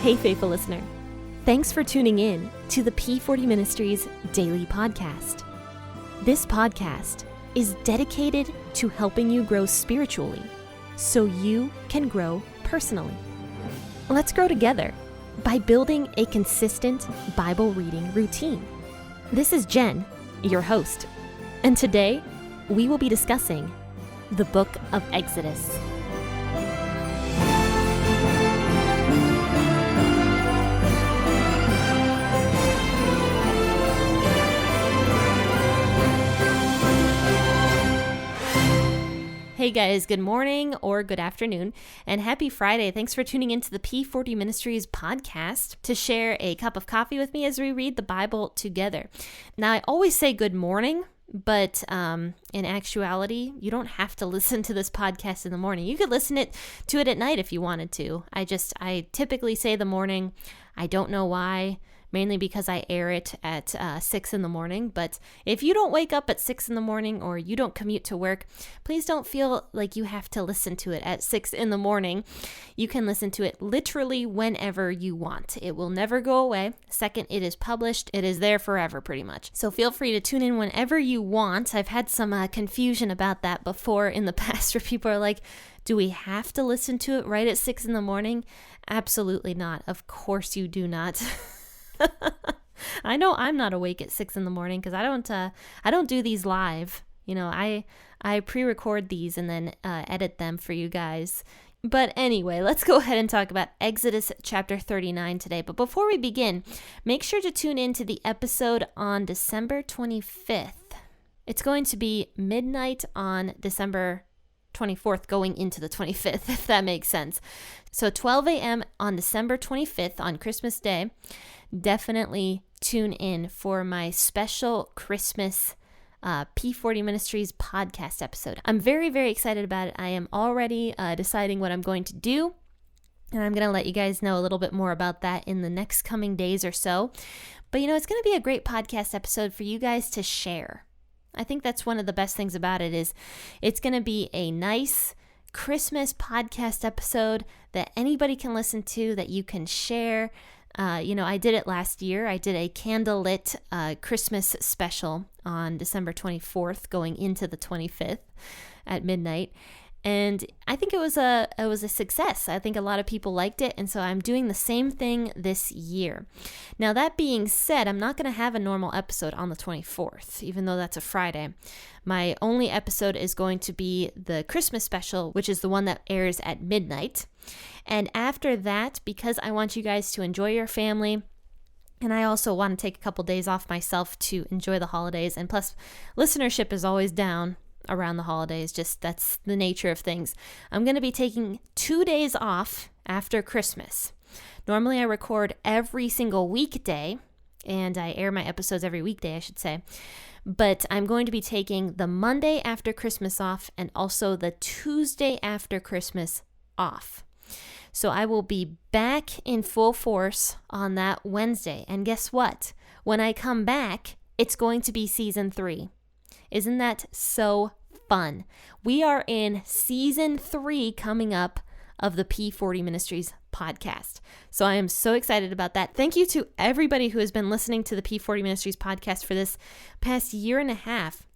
Hey, faithful listener. Thanks for tuning in to the P40 Ministries Daily Podcast. This podcast is dedicated to helping you grow spiritually so you can grow personally. Let's grow together by building a consistent Bible reading routine. This is Jen, your host, and today we will be discussing the book of Exodus. Hey guys, good morning or good afternoon, and happy Friday. Thanks for tuning into the P40 Ministries podcast to share a cup of coffee with me as we read the Bible together. Now, I always say good morning, but in actuality, you don't have to listen to this podcast in the morning. You could listen to it at night if you wanted to. I typically say the morning. I don't know why. Mainly because I air it at 6 in the morning. But if you don't wake up at 6 in the morning or you don't commute to work, please don't feel like you have to listen to it at 6 in the morning. You can listen to it literally whenever you want. It will never go away. Second, it is published. It is there forever, pretty much. So feel free to tune in whenever you want. I've had some confusion about that before in the past where people are like, do we have to listen to it right at 6 in the morning? Absolutely not. Of course you do not. I know I'm not awake at 6 in the morning because I don't do these live. You know, I pre-record these and then edit them for you guys. But anyway, let's go ahead and talk about Exodus chapter 39 today. But before we begin, make sure to tune in to the episode on December 25th. It's going to be midnight on December 24th going into the 25th, if that makes sense. So 12 a.m. on December 25th on Christmas Day. Definitely tune in for my special Christmas P40 Ministries podcast episode. I'm very, very excited about it. I am already deciding what I'm going to do, and I'm going to let you guys know a little bit more about that in the next coming days or so. But, it's going to be a great podcast episode for you guys to share. I think that's one of the best things about it is it's going to be a nice Christmas podcast episode that anybody can listen to, that you can share. I did it last year. I did a candlelit Christmas special on December 24th going into the 25th at midnight. And I think it was a success. I think a lot of people liked it. And so I'm doing the same thing this year. Now, that being said, I'm not going to have a normal episode on the 24th, even though that's a Friday. My only episode is going to be the Christmas special, which is the one that airs at midnight. And after that, because I want you guys to enjoy your family, and I also want to take a couple days off myself to enjoy the holidays, and plus listenership is always down around the holidays, just that's the nature of things. I'm going to be taking 2 days off after Christmas. Normally I record every single weekday, and I air my episodes every weekday, I should say. But I'm going to be taking the Monday after Christmas off and also the Tuesday after Christmas off. So I will be back in full force on that Wednesday. And guess what? When I come back, it's going to be season 3. Isn't that so fun? We are in season 3 coming up of the P40 Ministries podcast. So I am so excited about that. Thank you to everybody who has been listening to the P40 Ministries podcast for this past year and a half,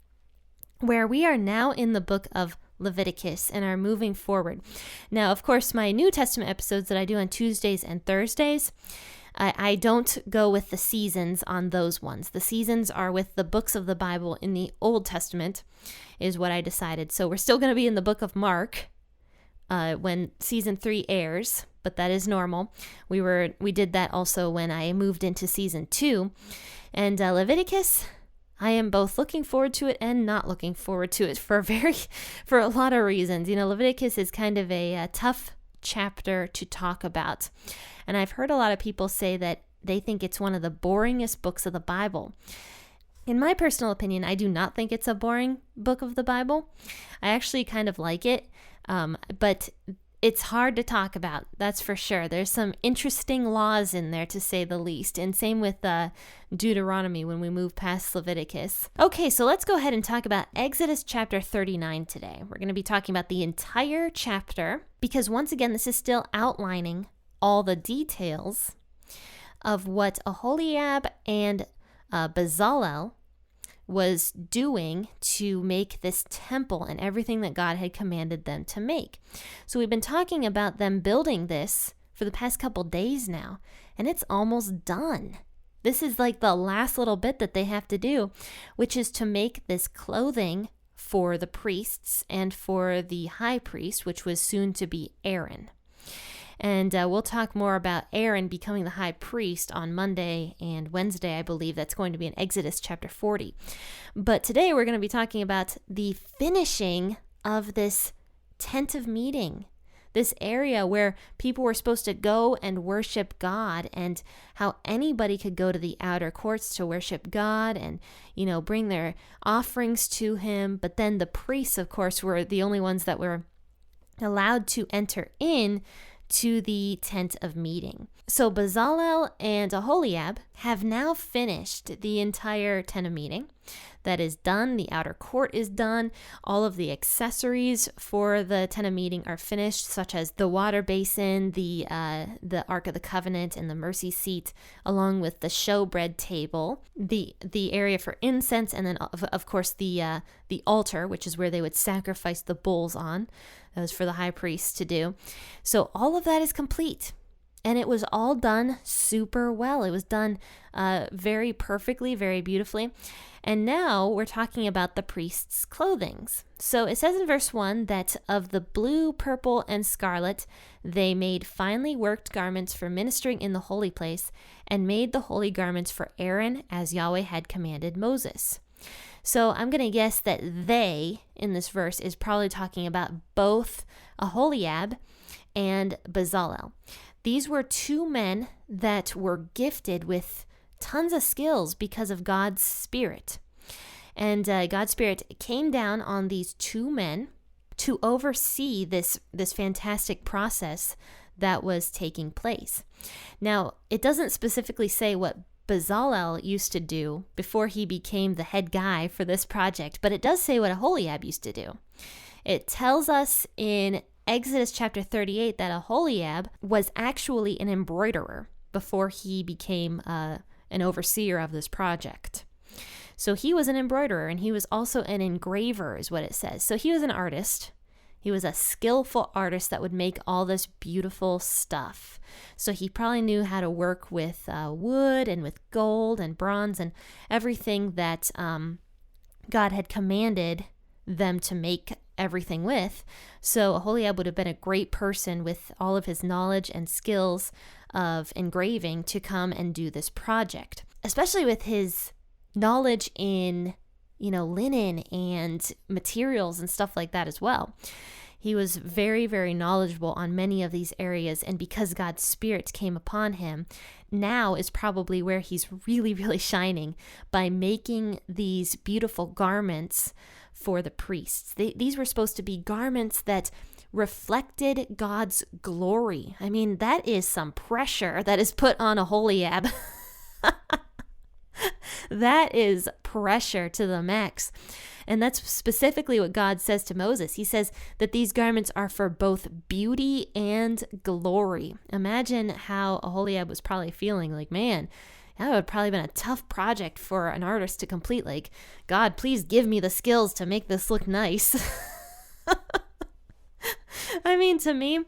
where we are now in the book of Leviticus and are moving forward. Now, of course, my New Testament episodes that I do on Tuesdays and Thursdays, I don't go with the seasons on those ones. The seasons are with the books of the Bible in the Old Testament is what I decided. So we're still going to be in the book of Mark when season 3 airs, but that is normal. We did that also when I moved into season 2. And Leviticus, I am both looking forward to it and not looking forward to it for a lot of reasons. Leviticus is kind of a tough chapter to talk about. And I've heard a lot of people say that they think it's one of the boringest books of the Bible. In my personal opinion, I do not think it's a boring book of the Bible. I actually kind of like it, but it's hard to talk about, that's for sure. There's some interesting laws in there, to say the least, and same with Deuteronomy when we move past Leviticus. Okay, so let's go ahead and talk about Exodus chapter 39 today. We're going to be talking about the entire chapter because, once again, this is still outlining all the details of what Aholiab and Bezalel was doing to make this temple and everything that God had commanded them to make. So we've been talking about them building this for the past couple days now, and it's almost done. This is like the last little bit that they have to do, which is to make this clothing for the priests and for the high priest, which was soon to be Aaron. And we'll talk more about Aaron becoming the high priest on Monday and Wednesday, I believe. That's going to be in Exodus chapter 40. But today we're going to be talking about the finishing of this tent of meeting, this area where people were supposed to go and worship God, and how anybody could go to the outer courts to worship God and, bring their offerings to him. But then the priests, of course, were the only ones that were allowed to enter in to the tent of meeting. So Bezalel and Aholiab have now finished the entire tent of meeting. That is done. The outer court is done. All of the accessories for the tent of meeting are finished, such as the water basin, the Ark of the Covenant, and the mercy seat, along with the showbread table, the area for incense, and then of course the altar, which is where they would sacrifice the bulls on. That was for the high priest to do. So all of that is complete. And it was all done super well. It was done very perfectly, very beautifully. And now we're talking about the priest's clothings. So it says in verse 1 that of the blue, purple, and scarlet, they made finely worked garments for ministering in the holy place, and made the holy garments for Aaron as Yahweh had commanded Moses. So I'm going to guess that they, in this verse, is probably talking about both Aholiab and Bezalel. These were two men that were gifted with tons of skills because of God's Spirit. And God's Spirit came down on these two men to oversee this fantastic process that was taking place. Now, it doesn't specifically say what Bezalel used to do before he became the head guy for this project, but it does say what Aholiab used to do. It tells us in Exodus chapter 38 that Aholiab was actually an embroiderer before he became an overseer of this project. So he was an embroiderer, and he was also an engraver, is what it says. So he was an artist. He was a skillful artist that would make all this beautiful stuff. So he probably knew how to work with wood and with gold and bronze and everything that God had commanded them to make everything with. So Aholiab would have been a great person with all of his knowledge and skills of engraving to come and do this project, especially with his knowledge in linen and materials and stuff like that as well. He was very, very knowledgeable on many of these areas, and because God's Spirit came upon him, now is probably where he's really, really shining by making these beautiful garments for the priests. These were supposed to be garments that reflected God's glory. I mean, that is some pressure that is put on Aholiab. That is pressure to the max. And that's specifically what God says to Moses. He says that these garments are for both beauty and glory. Imagine how Aholiab was probably feeling, like, man, that would have probably been a tough project for an artist to complete. Like, God, please give me the skills to make this look nice. I mean, to me,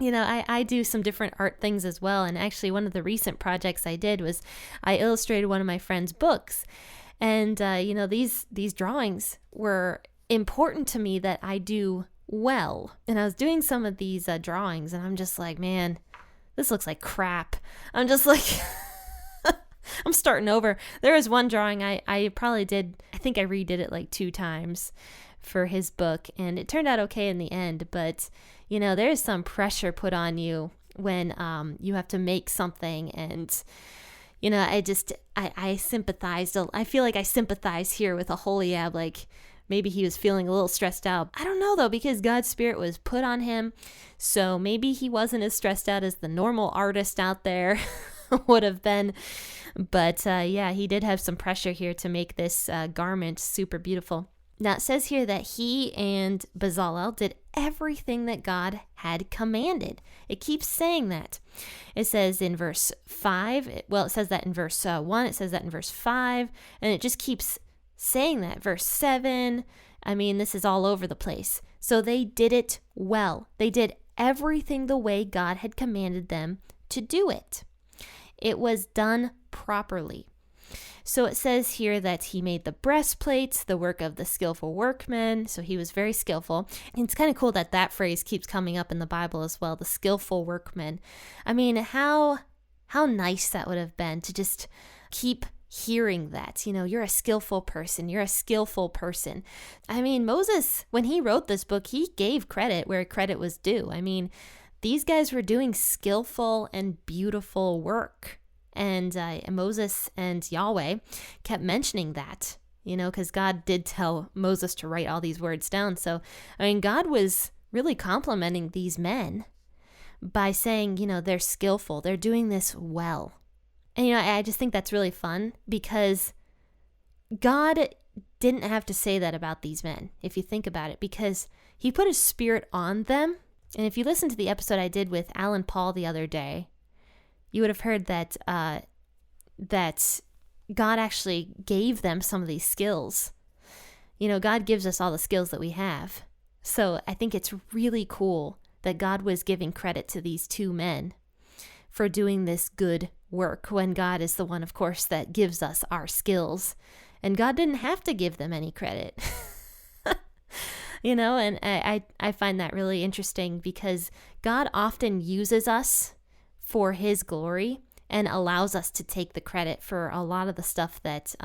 I do some different art things as well. And actually, one of the recent projects I did was I illustrated one of my friend's books. And, these drawings were important to me that I do well. And I was doing some of these drawings, and I'm just like, man, this looks like crap. I'm just like, I'm starting over. There was one drawing I probably did, I think I redid it like 2 times for his book, and it turned out okay in the end. But, there's some pressure put on you when you have to make something, and I sympathized. I feel like I sympathize here with Aholiab. Like, maybe he was feeling a little stressed out. I don't know, though, because God's Spirit was put on him. So maybe he wasn't as stressed out as the normal artist out there would have been. But he did have some pressure here to make this garment super beautiful. Now it says here that he and Bezalel did everything that God had commanded. It keeps saying that. It says in verse 5, well, it says that in verse 1, it says that in verse 5, and it just keeps saying that. Verse 7, I mean, this is all over the place. So they did it well. They did everything the way God had commanded them to do it. It was done properly. So it says here that he made the breastplates, the work of the skillful workman. So he was very skillful. And it's kind of cool that that phrase keeps coming up in the Bible as well, the skillful workman. I mean, how nice that would have been to just keep hearing that. You're a skillful person. You're a skillful person. I mean, Moses, when he wrote this book, he gave credit where credit was due. I mean, these guys were doing skillful and beautiful work. And Moses and Yahweh kept mentioning that, because God did tell Moses to write all these words down. So, I mean, God was really complimenting these men by saying, they're skillful. They're doing this well. And, I just think that's really fun because God didn't have to say that about these men, if you think about it, because he put his spirit on them. And if you listen to the episode I did with Alan Paul the other day, you would have heard that that God actually gave them some of these skills. God gives us all the skills that we have. So I think it's really cool that God was giving credit to these two men for doing this good work when God is the one, of course, that gives us our skills. And God didn't have to give them any credit. And I find that really interesting because God often uses us for his glory and allows us to take the credit for a lot of the stuff that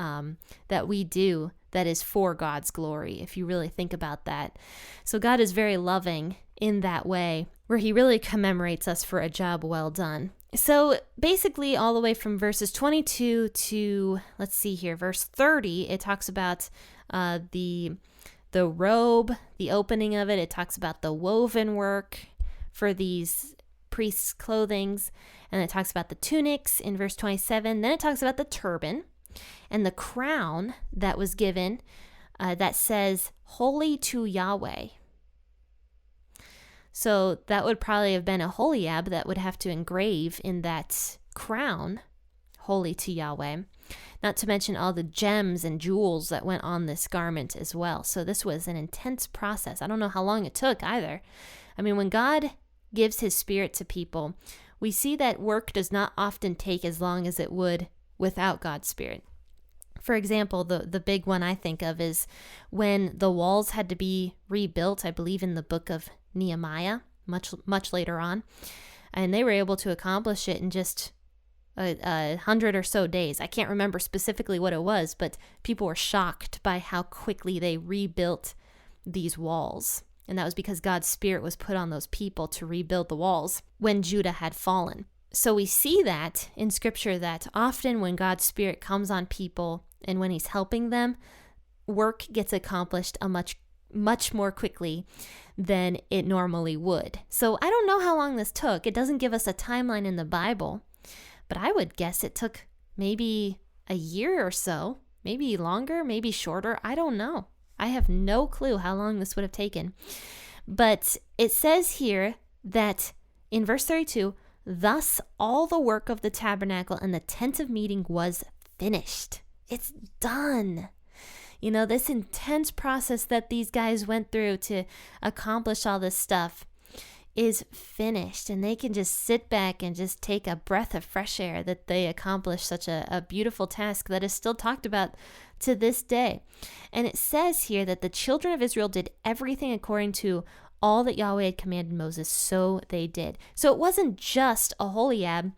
that we do that is for God's glory, if you really think about that. So God is very loving in that way, where he really commemorates us for a job well done. So basically all the way from verses 22 to, let's see here, verse 30, it talks about the robe, the opening of it. It talks about the woven work for these priests' clothings, and it talks about the tunics in verse 27. Then it talks about the turban and the crown that was given that says, Holy to Yahweh. So that would probably have been a Holiab that would have to engrave in that crown, Holy to Yahweh. Not to mention all the gems and jewels that went on this garment as well. So this was an intense process. I don't know how long it took either. I mean, when God gives his spirit to people, we see that work does not often take as long as it would without God's spirit. For example, the big one I think of is when the walls had to be rebuilt, I believe in the book of Nehemiah, much later on, and they were able to accomplish it in just 100 or so days. I can't remember specifically what it was, but people were shocked by how quickly they rebuilt these walls. And that was because God's spirit was put on those people to rebuild the walls when Judah had fallen. So we see that in scripture that often when God's spirit comes on people and when he's helping them, work gets accomplished much more quickly than it normally would. So I don't know how long this took. It doesn't give us a timeline in the Bible, but I would guess it took maybe a year or so, maybe longer, maybe shorter. I don't know. I have no clue how long this would have taken. But it says here that in verse 32, thus all the work of the tabernacle and the tent of meeting was finished. It's done. This intense process that these guys went through to accomplish all this stuff is finished, and they can just sit back and just take a breath of fresh air that they accomplished such a beautiful task that is still talked about to this day. And it says here that the children of Israel did everything according to all that Yahweh had commanded Moses, so they did. So it wasn't just Aholiab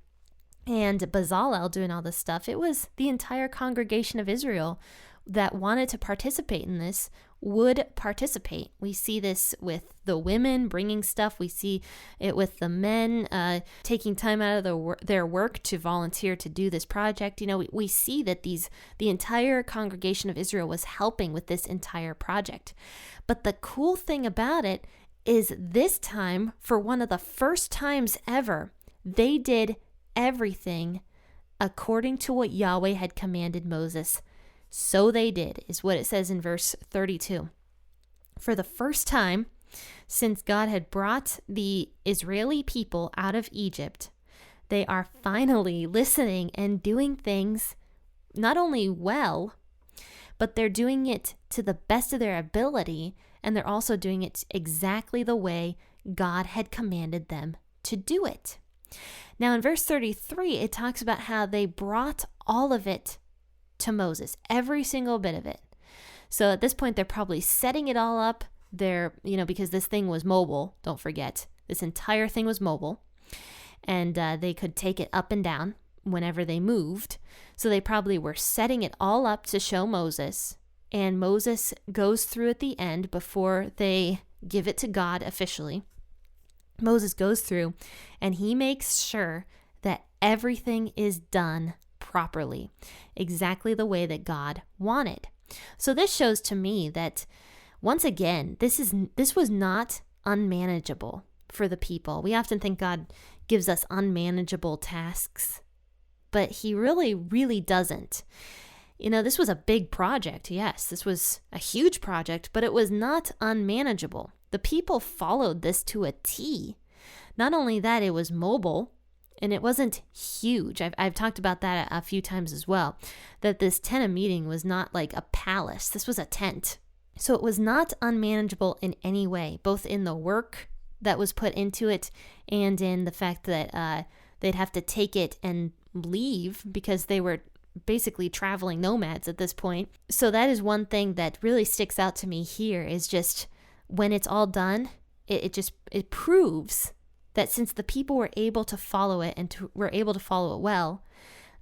and Bezalel doing all this stuff. It was the entire congregation of Israel that wanted to participate in this would participate. We see this with the women bringing stuff. We see it with the men taking time out of their work to volunteer to do this project. We see that the entire congregation of Israel was helping with this entire project. But the cool thing about it is this time, for one of the first times ever, they did everything according to what Yahweh had commanded Moses So they did, is what it says in verse 32. For the first time since God had brought the Israeli people out of Egypt, they are finally listening and doing things not only well, but they're doing it to the best of their ability, and they're also doing it exactly the way God had commanded them to do it. Now in verse 33, it talks about how they brought all of it to Moses, every single bit of it. So at this point, they're probably setting it all up. They're, because this thing was mobile, don't forget, this entire thing was mobile, and they could take it up and down whenever they moved. So they probably were setting it all up to show Moses, and Moses goes through at the end before they give it to God officially. Moses goes through and he makes sure that everything is done properly, exactly the way that God wanted. So this shows to me that, once again, this was not unmanageable for the people. We often think God gives us unmanageable tasks, but he really, really doesn't. This was a big project. Yes, this was a huge project, but it was not unmanageable. The people followed this to a T. Not only that, it was mobile, and it wasn't huge. I've talked about that a few times as well, that this tent of meeting was not like a palace. This was a tent. So it was not unmanageable in any way, both in the work that was put into it and in the fact that they'd have to take it and leave because they were basically traveling nomads at this point. So that is one thing that really sticks out to me here, is just when it's all done, it proves that since the people were able to follow it and were able to follow it well,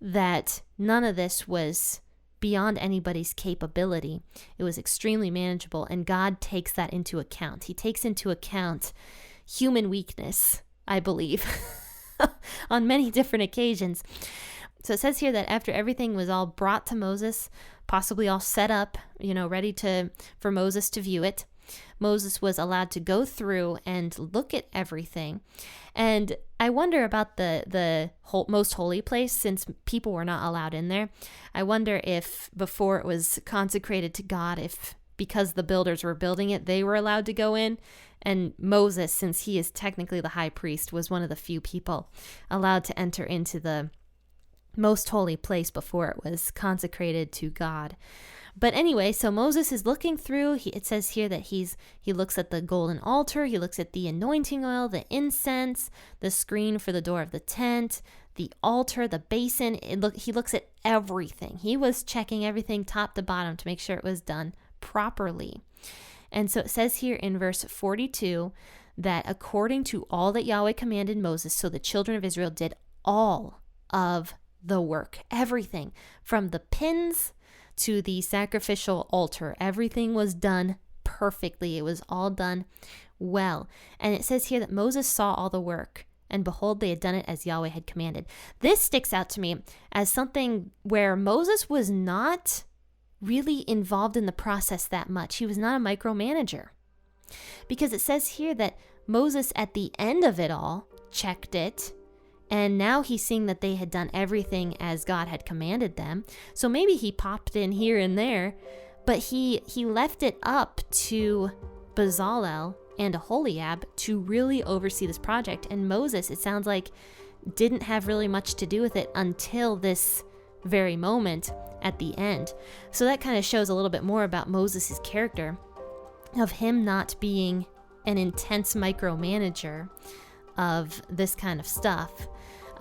that none of this was beyond anybody's capability. It was extremely manageable, and God takes that into account. He takes into account human weakness, I believe, on many different occasions. So it says here that after everything was all brought to Moses, possibly all set up, ready for Moses to view it, Moses was allowed to go through and look at everything. And I wonder about the most holy place, since people were not allowed in there. I wonder if before it was consecrated to God, if because the builders were building it, they were allowed to go in. And Moses, since he is technically the high priest, was one of the few people allowed to enter into the most holy place before it was consecrated to God. But anyway, so Moses is looking through. It says here that he looks at the golden altar. He looks at the anointing oil, the incense, the screen for the door of the tent, the altar, the basin. He looks at everything. He was checking everything top to bottom to make sure it was done properly. And so it says here in verse 42 that according to all that Yahweh commanded Moses, so the children of Israel did all of the work, everything from the pins to the sacrificial altar. Everything was done perfectly. It was all done well. And it says here that Moses saw all the work, and behold, they had done it as Yahweh had commanded. This sticks out to me as something where Moses was not really involved in the process that much. He was not a micromanager, because it says here that Moses at the end of it all checked it, and now he's seeing that they had done everything as God had commanded them. So maybe he popped in here and there, but he left it up to Bezalel and Aholiab to really oversee this project. And Moses, it sounds like, didn't have really much to do with it until this very moment at the end. So that kind of shows a little bit more about Moses' character, of him not being an intense micromanager of this kind of stuff.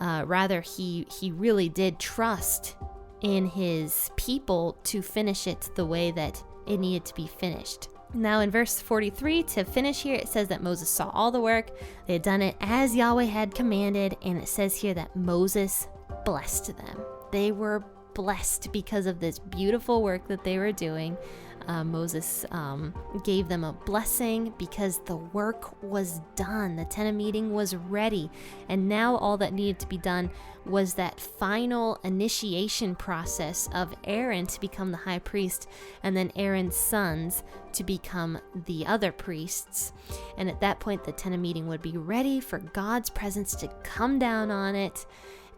Rather, he really did trust in his people to finish it the way that it needed to be finished. Now in verse 43, to finish here, it says that Moses saw all the work. They had done it as Yahweh had commanded, and it says here that Moses blessed them. They were blessed because of this beautiful work that they were doing. Moses gave them a blessing because the work was done. The tent of meeting was ready. And now all that needed to be done was that final initiation process of Aaron to become the high priest, and then Aaron's sons to become the other priests. And at that point, the tent of meeting would be ready for God's presence to come down on it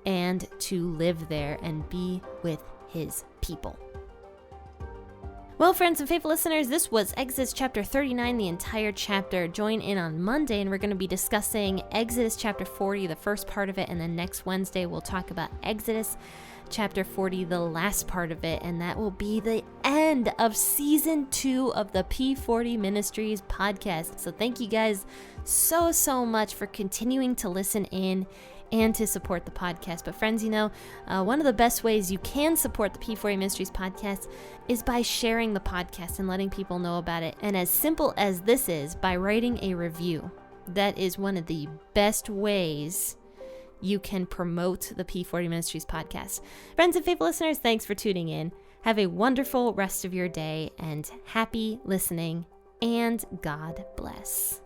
and to live there and be with his people. Well, friends and faithful listeners, this was Exodus chapter 39, the entire chapter. Join in on Monday, and we're going to be discussing Exodus chapter 40, the first part of it, and then next Wednesday we'll talk about Exodus chapter 40, the last part of it, and that will be the end of season 2 of the P40 Ministries podcast. So thank you guys so much for continuing to listen in and to support the podcast. But friends, one of the best ways you can support the P40 Ministries podcast is by sharing the podcast and letting people know about it. And as simple as this is, by writing a review. That is one of the best ways you can promote the P40 Ministries podcast. Friends and faithful listeners, thanks for tuning in. Have a wonderful rest of your day and happy listening, and God bless.